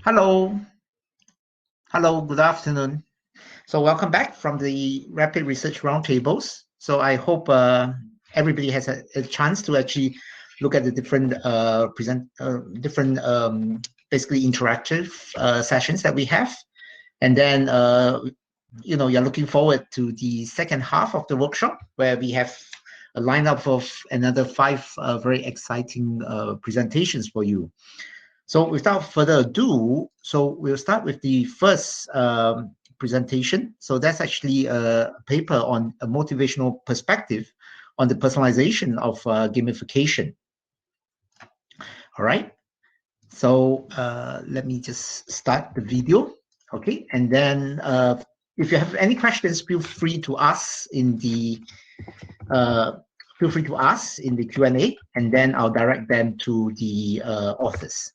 Hello. Hello, good afternoon. So welcome back from the Rapid Research Roundtables. So I hope everybody has a chance to actually look at the different basically interactive sessions that we have. And then, you're looking forward to the second half of the workshop where we have a lineup of another 5 very exciting presentations for you. So without further ado, so we'll start with the first presentation. So that's actually a paper on a motivational perspective on the personalization of gamification. All right. So let me just start the video. Okay. And then if you have any questions, feel free to ask in the Q&A, and then I'll direct them to the authors.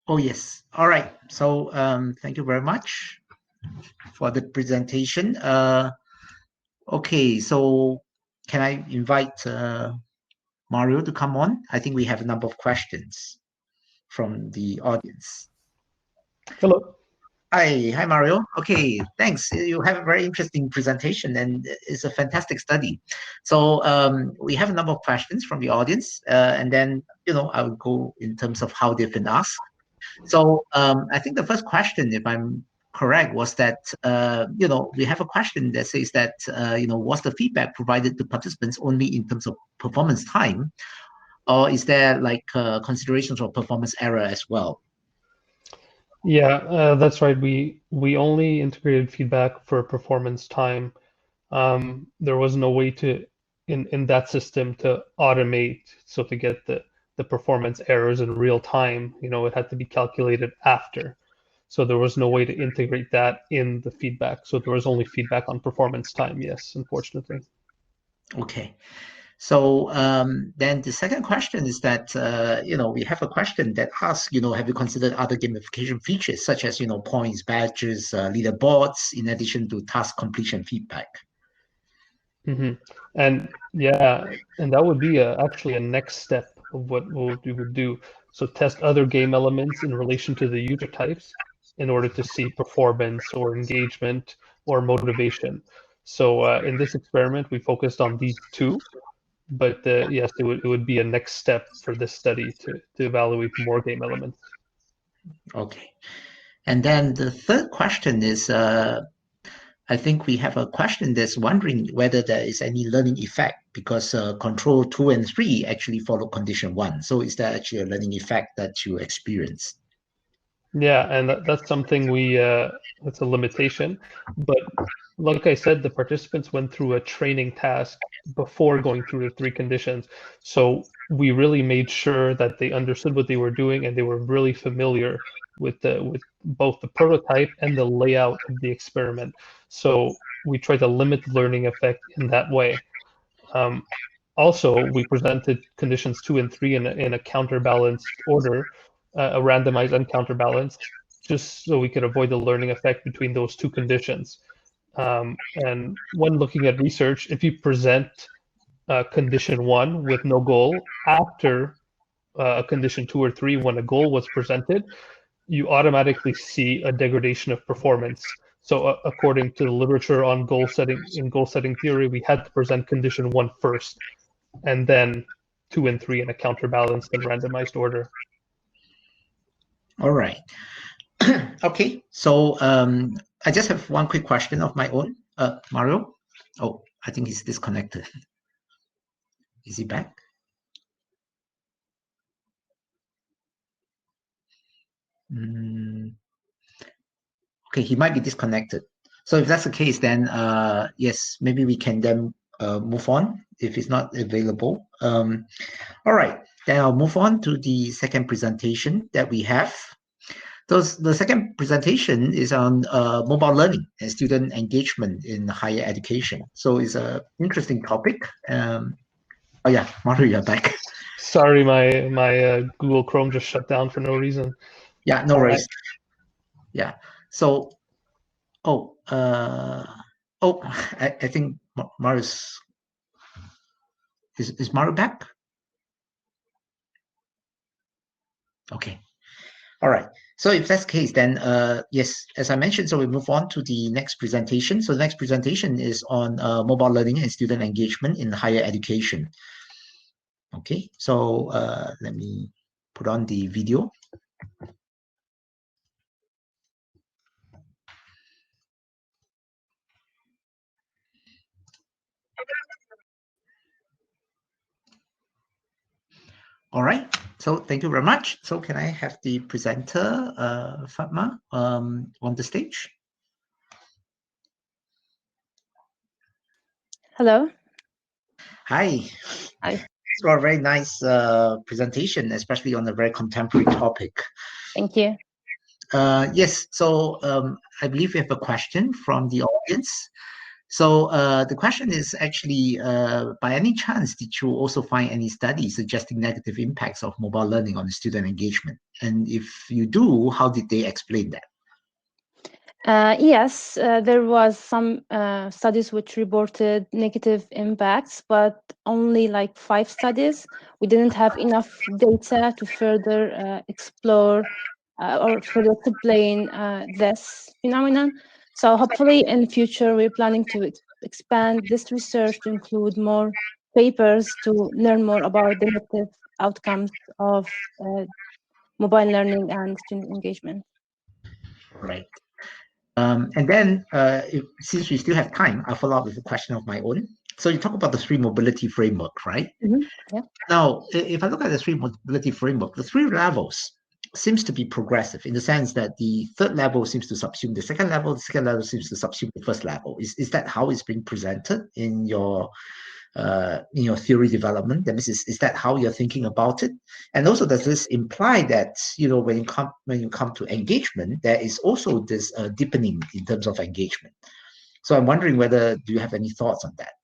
Oh, yes. All right. So thank you very much for the presentation. Okay, so can I invite Mario to come on? I think we have a number of questions from the audience. Hello. Hi, Mario. Okay, thanks. You have a very interesting presentation, and it's a fantastic study. So we have a number of questions from the audience, and then I will go in terms of how they've been asked. So I think the first question, if I'm correct, was that we have a question that says that was the feedback provided to participants only in terms of performance time, or is there like considerations of performance error as well? Yeah, that's right. We only integrated feedback for performance time. There was no way to in that system to automate, so to get the performance errors in real time. It had to be calculated after. So there was no way to integrate that in the feedback. So there was only feedback on performance time. Yes, unfortunately. Okay. So then the second question is that, we have a question that asks, have you considered other gamification features such as, points, badges, leaderboards, in addition to task completion feedback? hmm And yeah, and that would be actually a next step of what we would do. So test other game elements in relation to the user types in order to see performance or engagement or motivation. So in this experiment, we focused on these two, but yes, it would be a next step for this study to evaluate more game elements. Okay. And then the third question is, I think we have a question that's wondering whether there is any learning effect because control 2 and 3 actually follow condition 1. So is there actually a learning effect that you experience? Yeah, and that's something that's a limitation. But like I said, the participants went through a training task before going through the three conditions. So we really made sure that they understood what they were doing and they were really familiar with both the prototype and the layout of the experiment. So we tried to limit the learning effect in that way. Um, Also, we presented conditions 2 and 3 in a counterbalanced order, a randomized and counterbalanced, just so we could avoid the learning effect between those two conditions. And when looking at research, if you present condition 1 with no goal after a condition 2 or 3 when a goal was presented, you automatically see a degradation of performance. So according to the literature on goal setting, in goal setting theory, we had to present condition 1 first and then 2 and 3 in a counterbalanced and randomized order. All right. Okay. So I just have one quick question of my own. Mario? Oh, I think he's disconnected. Is he back? Okay, he might be disconnected. So if that's the case, then yes, maybe we can then move on if it's not available. All right, then I'll move on to the second presentation that we have. The second presentation is on mobile learning and student engagement in higher education. So it's an interesting topic. Oh yeah, Mario, you're back. Sorry, my Google Chrome just shut down for no reason. Yeah, no worries. Yeah. So, I think Mario's is Mario back? Okay. All right. So if that's the case, then yes, as I mentioned, so we move on to the next presentation. So the next presentation is on mobile learning and student engagement in higher education. Okay, so let me put on the video. All right, so thank you very much. So can I have the presenter, Fatma, on the stage? Hello. Hi. Hi. It's a very nice presentation, especially on a very contemporary topic. Thank you. Yes, so I believe we have a question from the audience. So the question is actually, by any chance, did you also find any studies suggesting negative impacts of mobile learning on student engagement? And if you do, how did they explain that? Yes, there was some studies which reported negative impacts, but only like 5 studies. We didn't have enough data to further explore or further explain this phenomenon. So hopefully in the future, we're planning to expand this research to include more papers to learn more about the negative outcomes of mobile learning and student engagement. Right. And then, since we still have time, I'll follow up with a question of my own. So you talk about the 3 mobility framework, right? Mm-hmm. Yeah. Now, if I look at the 3 mobility framework, the 3 levels seems to be progressive in the sense that the 3rd level seems to subsume the 2nd level, the 2nd level seems to subsume the 1st level. Is that how it's being presented in your theory development? That means, is that how you're thinking about it? And also, does this imply that when you come to engagement, there is also this deepening in terms of engagement? So I'm wondering whether do you have any thoughts on that?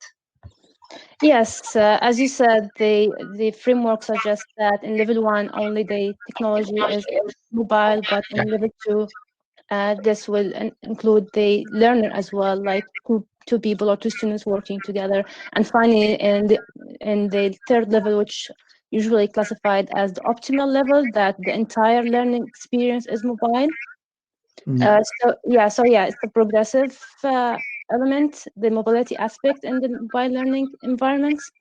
Yes, as you said, the framework suggests that in level 1 only the technology is mobile, but in level 2, this will include the learner as well, like two people or 2 students working together. And finally, in the 3rd level, which usually classified as the optimal level, that the entire learning experience is mobile. So it's a progressive element, the mobility aspect in the mobile learning environments.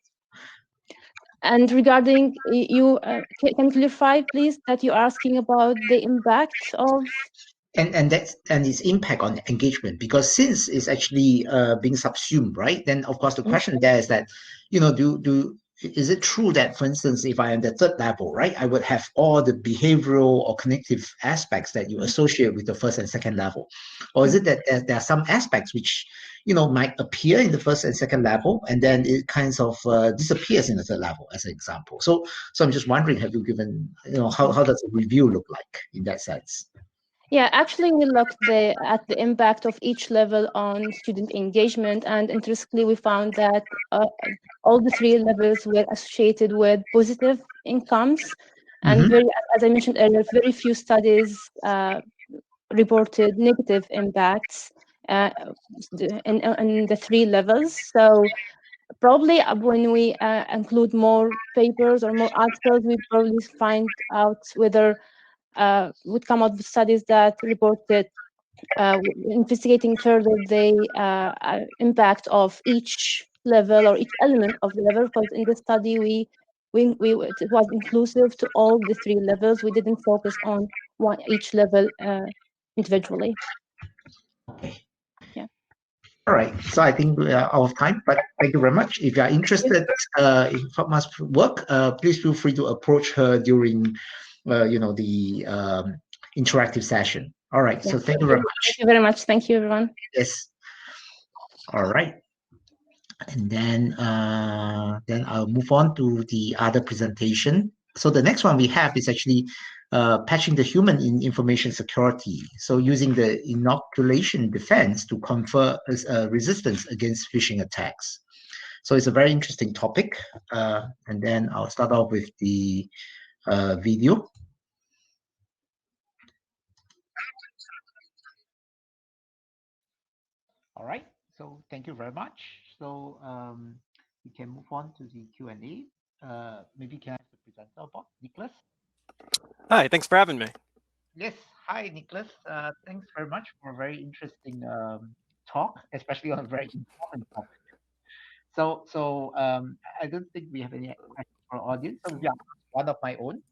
And regarding you, can you clarify, please, that you're asking about the impact of and its impact on engagement, because since it's actually being subsumed, right? Then of course the question there is that, is it true that, for instance, if I am the 3rd level, right, I would have all the behavioral or cognitive aspects that you associate with the 1st and 2nd level, or is it that there are some aspects which might appear in the 1st and 2nd level, and then it kind of disappears in the 3rd level, as an example? So I'm just wondering, have you given, how does a review look like in that sense? Yeah, actually, we looked at the impact of each level on student engagement, and interestingly, we found that all the 3 levels were associated with positive incomes, and as I mentioned earlier, very few studies reported negative impacts in the 3 levels. So probably when we include more papers or more articles, we probably find out whether would come out with studies that reported investigating further the impact of each level or each element of the level. Because in the study, it was inclusive to all the 3 levels. We didn't focus on each level individually. Okay. Yeah. All right. So I think we are out of time, but thank you very much. If you are interested in Fatma's work, please feel free to approach her during, the interactive session. All right. So thank you very much. Thank you very much. Thank you, everyone. Yes. All right. And then I'll move on to the other presentation. So the next one we have is actually patching the human in information security. So using the inoculation defense to confer resistance against phishing attacks. So it's a very interesting topic. And then I'll start off with the video. All right. So thank you very much. So we can move on to the Q&A. Maybe can I have the presenter about Nicholas? Hi, thanks for having me. Yes. Hi, Nicholas. Thanks very much for a very interesting talk, especially on a very important topic. So I don't think we have any questions for our audience. So yeah, one of my own.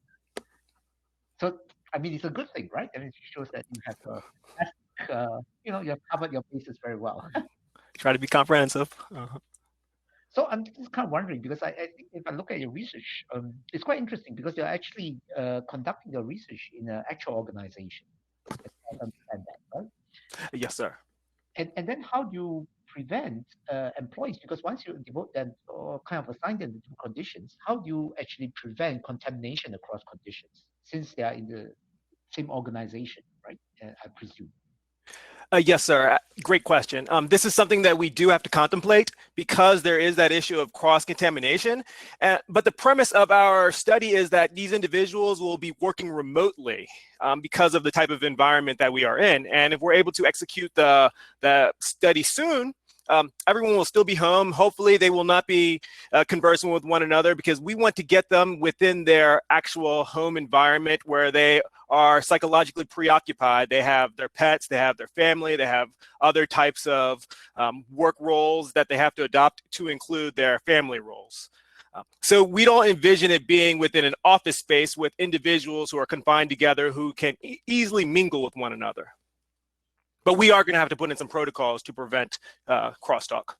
So I mean, it's a good thing, right? I mean, it shows that you have you have covered your bases very well. Try to be comprehensive. So I'm just kind of wondering, because I think if I look at your research, it's quite interesting because you're actually conducting your research in an actual organization. I understand that, right? Yes, sir. And then how do you prevent employees, because once you devote them or kind of assign them to conditions, how do you actually prevent contamination across conditions since they are in the same organization, right? I presume. Yes, sir. Great question. This is something that we do have to contemplate because there is that issue of cross-contamination. But the premise of our study is that these individuals will be working remotely because of the type of environment that we are in. And if we're able to execute the study soon, everyone will still be home. Hopefully, they will not be conversing with one another because we want to get them within their actual home environment where they are psychologically preoccupied. They have their pets, they have their family, they have other types of work roles that they have to adopt to include their family roles. So we don't envision it being within an office space with individuals who are confined together who can easily mingle with one another. But we are going to have to put in some protocols to prevent crosstalk.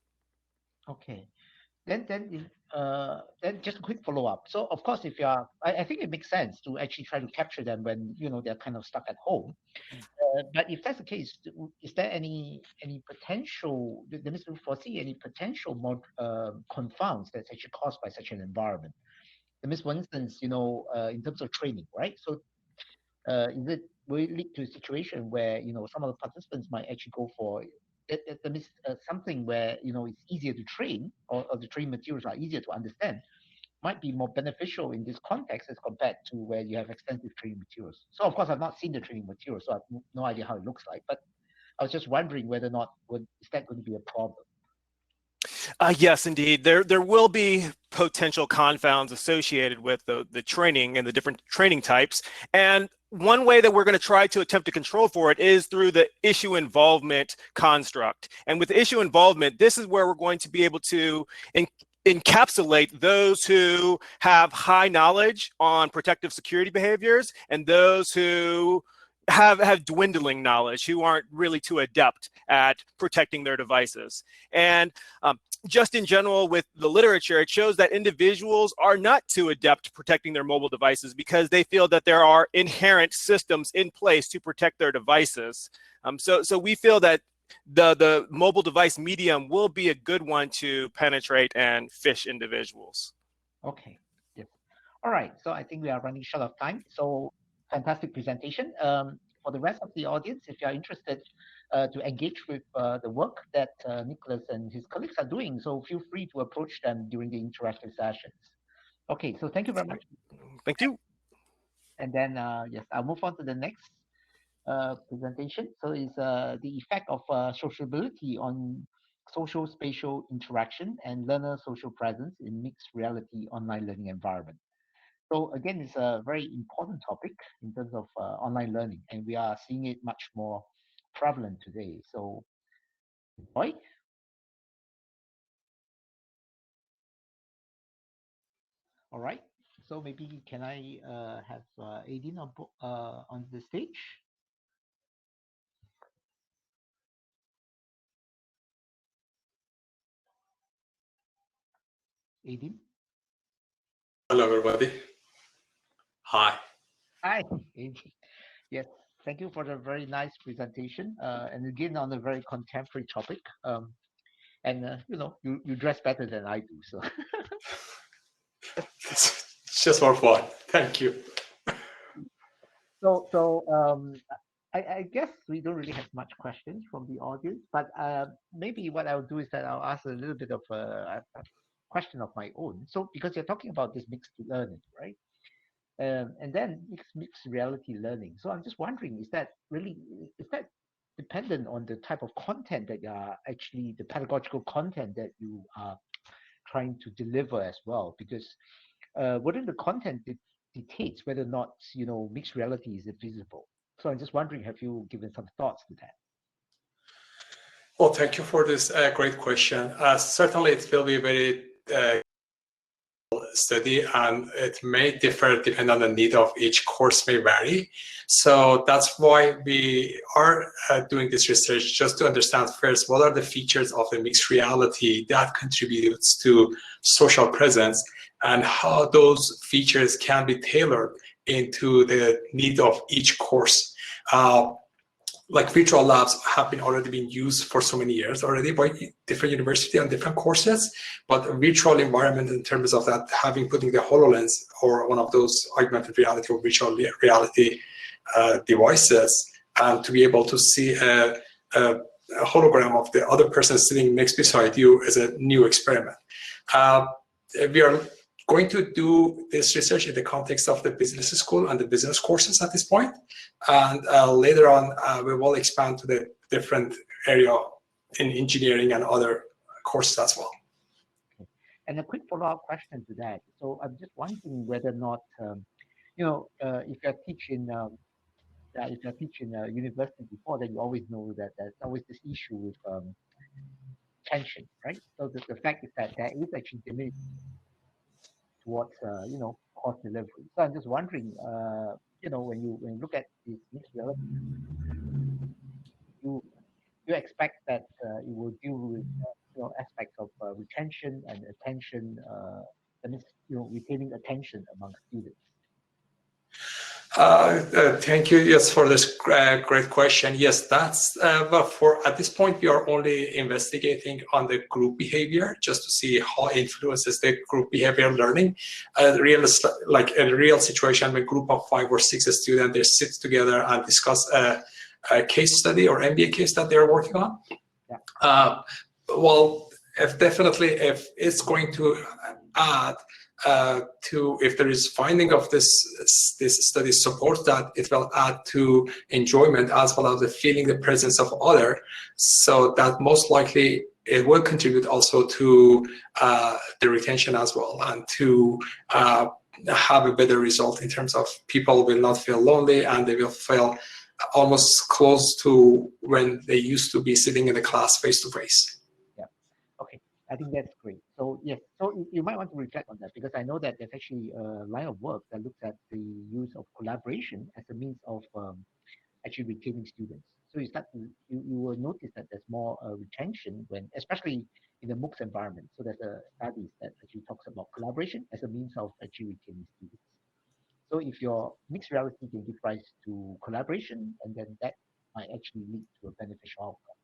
Okay. Then just a quick follow-up. So of course, if you are, I think it makes sense to actually try to capture them when they're kind of stuck at home. But if that's the case, is there any potential? Does Mr. foresee any potential more confounds that's actually caused by such an environment? That means, for instance, in terms of training, right? So will it lead to a situation where some of the participants might actually go for that means something where it's easier to train, or the training materials are easier to understand, might be more beneficial in this context as compared to where you have extensive training materials. So of course I've not seen the training materials, so I have no idea how it looks like, but I was just wondering whether or not is that going to be a problem? Yes, indeed. There will be potential confounds associated with the training and the different training types. And one way that we're going to try to attempt to control for it is through the issue involvement construct. And with issue involvement, this is where we're going to be able to encapsulate those who have high knowledge on protective security behaviors and those who have dwindling knowledge, who aren't really too adept at protecting their devices. And just in general with the literature, it shows that individuals are not too adept protecting their mobile devices because they feel that there are inherent systems in place to protect their devices. So we feel that the mobile device medium will be a good one to penetrate and phish individuals. Okay. Yes. All right. So I think we are running short of time. So fantastic presentation. For the rest of the audience, if you are interested to engage with the work that Nicholas and his colleagues are doing, so feel free to approach them during the interactive sessions. Okay. So thank you very much. Thank you. And then yes, I'll move on to the next presentation. So it's the effect of sociability on social spatial interaction and learner social presence in mixed reality online learning environment. So again, it's a very important topic in terms of online learning, and we are seeing it much more prevalent today. So, Roy? All right. So maybe can I have Aidin on the stage? Aidin? Hello, everybody. Hi. Hi, Aidin. Yes, thank you for the very nice presentation, and again on a very contemporary topic. And you dress better than I do, so. It's just for fun. Thank you. So I guess we don't really have much questions from the audience, but maybe what I'll do is that I'll ask a little bit of a question of my own. So because you're talking about this mixed learning, right? And then mixed reality learning. So I'm just wondering, is that dependent on the type of content that you are actually, the pedagogical content that you are trying to deliver as well? Because wouldn't the content dictates whether or not mixed reality is feasible? So I'm just wondering, have you given some thoughts to that? Well, thank you for this great question. Certainly, it will be a very study, and it may differ depending on the need of each course may vary. So that's why we are doing this research, just to understand first what are the features of the mixed reality that contributes to social presence, and how those features can be tailored into the need of each course. Like virtual labs have already been used for so many years already by different universities and different courses, but a virtual environment in terms of that, putting the HoloLens or one of those augmented reality or virtual reality devices, and to be able to see a hologram of the other person sitting next beside you is a new experiment. We are going to do this research in the context of the business school and the business courses at this point. And later on, we will expand to the different area in engineering and other courses as well. And a quick follow-up question to that. So I'm just wondering whether or not, if you're teaching university before, then you always know that there's always this issue with tension, right? So the fact is that there is actually diminishing towards course delivery. So I'm just wondering, when you look at this mixed reality, you expect that it will deal with aspects of retention and attention, that means retaining attention among students. Thank you. Yes, for this great question. Yes, that's but at this point we are only investigating on the group behavior, just to see how it influences the group behavior learning. Like a real situation, a group of 5 or 6 students, they sit together and discuss a case study or MBA case that they're working on. Yeah. Well, if it's going to add if there is finding of this study supports that, it will add to enjoyment as well as the feeling the presence of other. So that most likely it will contribute also to the retention as well, and to have a better result in terms of people will not feel lonely, and they will feel almost close to when they used to be sitting in the class face to face. I think that's great. So yes, so you might want to reflect on that, because I know that there's actually a line of work that looks at the use of collaboration as a means of actually retaining students. So you will notice that there's more retention when, especially in the MOOCs environment. So there's a study that actually talks about collaboration as a means of actually retaining students. So if your mixed reality can give rise to collaboration, and then that might actually lead to a beneficial outcome.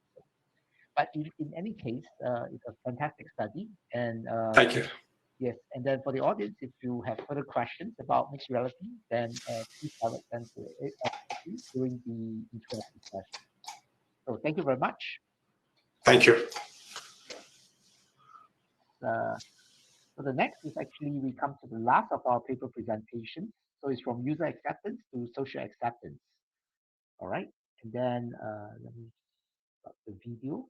But in any case, it's a fantastic study. And thank you. Yes, and then for the audience, if you have further questions about mixed reality, then please direct them to it during the interactive session. So thank you very much. Thank you. So the next is actually, we come to the last of our paper presentation. So it's from user acceptance to social acceptance. All right, and then let me start the video.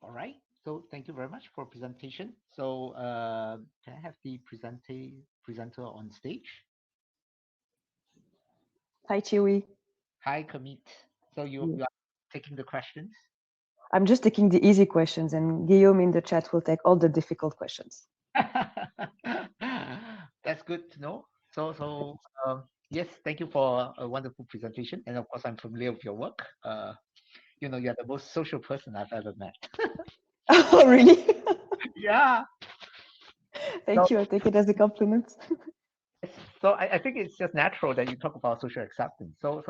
All right, so thank you very much for presentation. So can I have the presenter on stage? Hi, Chewy. Hi, Kamit. So you are taking the questions? I'm just taking the easy questions, and Guillaume in the chat will take all the difficult questions. That's good to know. So yes, thank you for a wonderful presentation. And of course, I'm familiar with your work. You're the most social person I've ever met. Oh, really? Yeah. Thank you. I take it as a compliment. So I think it's just natural that you talk about social acceptance. So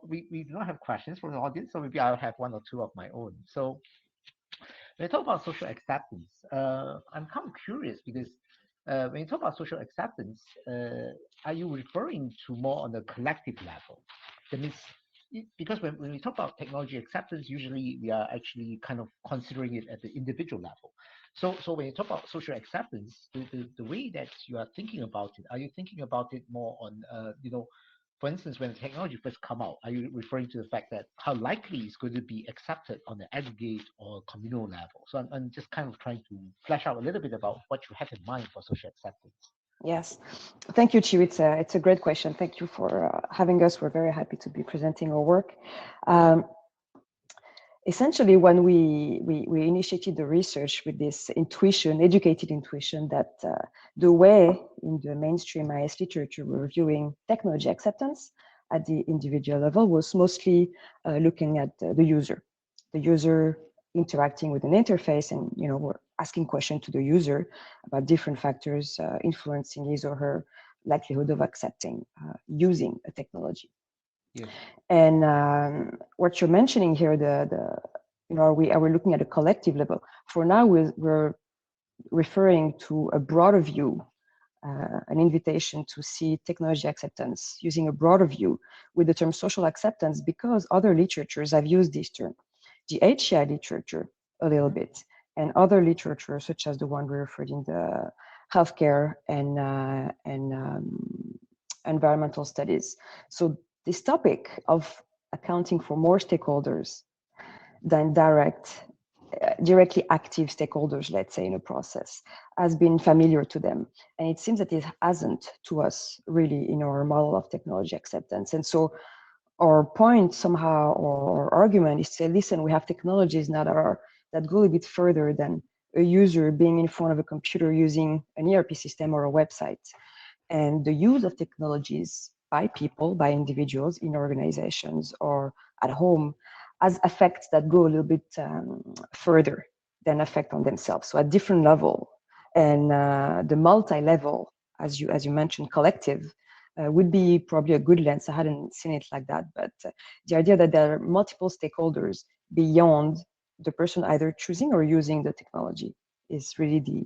we do not have questions from the audience, so maybe I'll have one or two of my own. So when you talk about social acceptance, I'm kind of curious because when you talk about social acceptance, are you referring to more on the collective level? That means because when we talk about technology acceptance, usually we are actually kind of considering it at the individual level. So when you talk about social acceptance, the way that you are thinking about it, are you thinking about it more on, for instance, when technology first come out, are you referring to the fact that how likely it's going to be accepted on the aggregate or communal level? So I'm just kind of trying to flesh out a little bit about what you have in mind for social acceptance. Yes, thank you, Chiu. It's a great question. Thank you for having us. We're very happy to be presenting our work. Essentially, when we initiated the research with this intuition, educated intuition, that the way in the mainstream IS literature we're reviewing technology acceptance at the individual level was mostly looking at the user interacting with an interface, and we're asking questions to the user about different factors influencing his or her likelihood of accepting using a technology. Yeah. And what you're mentioning here, are we looking at a collective level? For now, we're referring to a broader view, an invitation to see technology acceptance using a broader view with the term social acceptance, because other literatures have used this term, the SIGHCI literature a little bit, and other literature such as the one we referred in the healthcare and environmental studies. So this topic of accounting for more stakeholders than directly active stakeholders, let's say, in a process, has been familiar to them. And it seems that it hasn't to us really in our model of technology acceptance. And so our point somehow, or our argument is to say, listen, we have technologies that go a bit further than a user being in front of a computer using an ERP system or a website. And the use of technologies by people, by individuals in organizations or at home, has effects that go a little bit further than effect on themselves. So at different level, and the multi-level, as you mentioned, collective, would be probably a good lens. I hadn't seen it like that, but the idea that there are multiple stakeholders beyond the person either choosing or using the technology is really the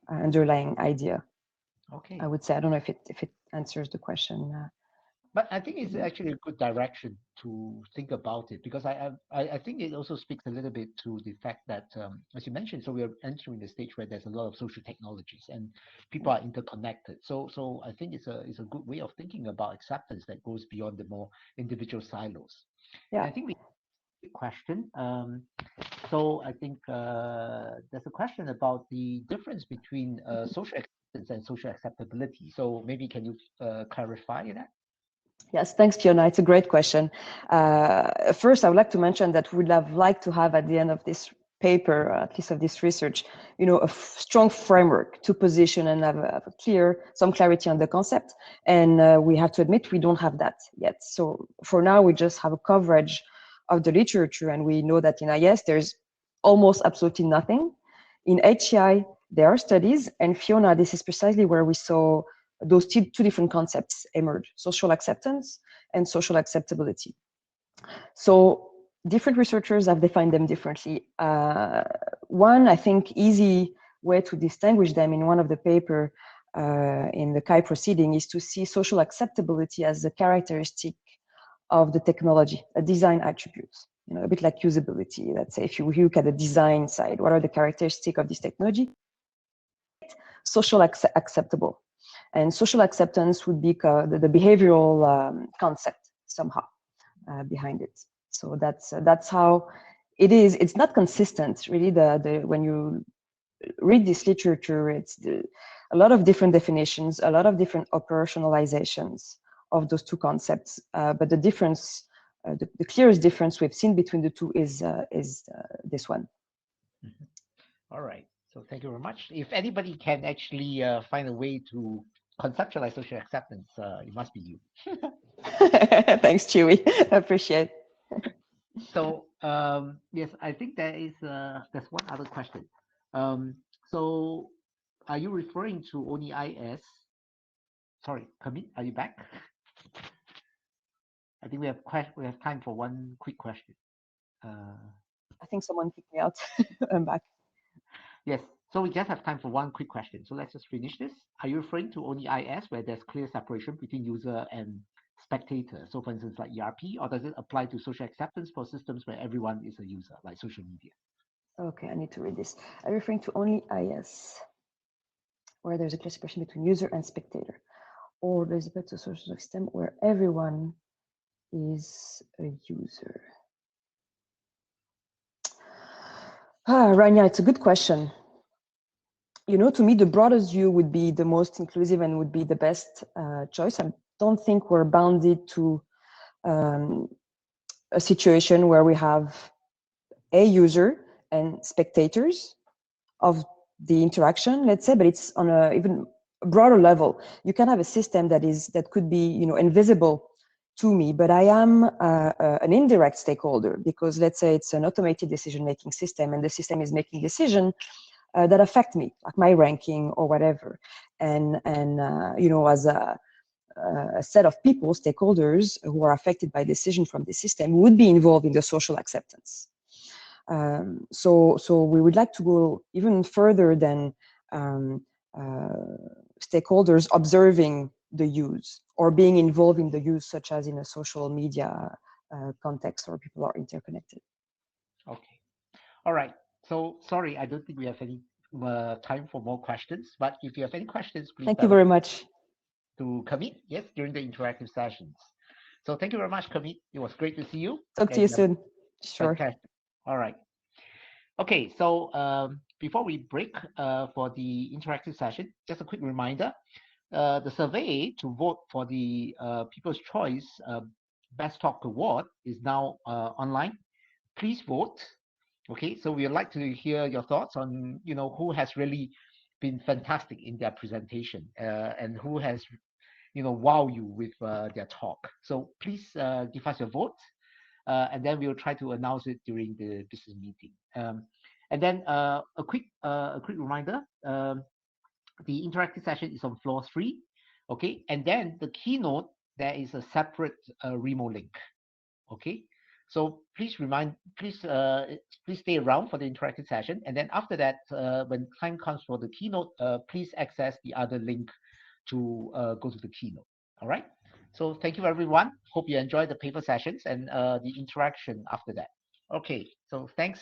underlying idea. Okay. I would say. I don't know if it answers the question. But I think it's actually a good direction to think about it, because I think it also speaks a little bit to the fact that, as you mentioned, so we are entering the stage where there's a lot of social technologies and people are interconnected. So I think it's a good way of thinking about acceptance that goes beyond the more individual silos. Yeah. And I think we have a question. So I think there's a question about the difference between social acceptance and social acceptability. So maybe can you clarify that? Yes, thanks, Fiona. It's a great question. First, I would like to mention that we would have liked to have at the end of this paper, at least of this research, a strong framework to position and have some clarity on the concept. And we have to admit we don't have that yet. So for now, we just have a coverage of the literature, and we know that in IS there's almost absolutely nothing. In SIGHCI, there are studies, and Fiona, this is precisely where we saw those two different concepts emerge: social acceptance and social acceptability. So different researchers have defined them differently. One, I think, easy way to distinguish them in one of the paper in the CHI proceeding is to see social acceptability as a characteristic of the technology, a design attribute, a bit like usability. Let's say if you look at the design side, what are the characteristics of this technology? Social acceptable. And social acceptance would be the behavioral concept somehow behind it. So that's how it is. It's not consistent, really. When you read this literature, it's a lot of different definitions, a lot of different operationalizations of those two concepts. But the difference, the clearest difference we've seen between the two is this one. Mm-hmm. All right. So thank you very much. If anybody can actually find a way to conceptualize social acceptance, it must be you. Thanks, Chewy. I appreciate it. So yes, I think there's one other question. So are you referring to only IS? sorry, Kamit, are you back? I think we have time for one quick question. I think someone kicked me out. I'm back. Yes, so we just have time for one quick question. So let's just finish this. Are you referring to only IS where there's clear separation between user and spectator? So for instance, like ERP, or does it apply to social acceptance for systems where everyone is a user, like social media? Okay, I need to read this. Are you referring to only IS where there's a clear separation between user and spectator, or there's a better social system where everyone is a user? Rania, it's a good question. You know, to me, the broadest view would be the most inclusive and would be the best choice. I don't think we're bounded to a situation where we have a user and spectators of the interaction, let's say, but it's on a even broader level. You can have a system that could be, you know, invisible to me, but I am an indirect stakeholder, because let's say it's an automated decision-making system and the system is making decisions that affect me, like my ranking or whatever. And you know, as a set of people, stakeholders who are affected by decision from the system would be involved in the social acceptance. So we would like to go even further than stakeholders observing the use or being involved in the use, such as in a social media context where people are interconnected. Okay. All right. So sorry, I don't think we have any time for more questions, but if you have any questions, please. Thank you very much. To Kamit, yes, during the interactive sessions. So thank you very much, Kamit. It was great to see you. Talk to you soon. Sure. Fantastic. All right. Okay, so before we break for the interactive session, just a quick reminder. The survey to vote for the People's Choice Best Talk Award is now online. Please vote. Okay, so we'd like to hear your thoughts on, you know, who has really been fantastic in their presentation and who has, you know, wow you with their talk. So please give us your vote, and then we'll try to announce it during the business meeting. And then a quick reminder: the interactive session is on floor 3. Okay, and then the keynote, there is a separate Remo link. Okay. So please stay around for the interactive session, and then after that, when time comes for the keynote, please access the other link to go to the keynote. All right. So thank you, everyone. Hope you enjoyed the paper sessions and the interaction after that. Okay. So thanks.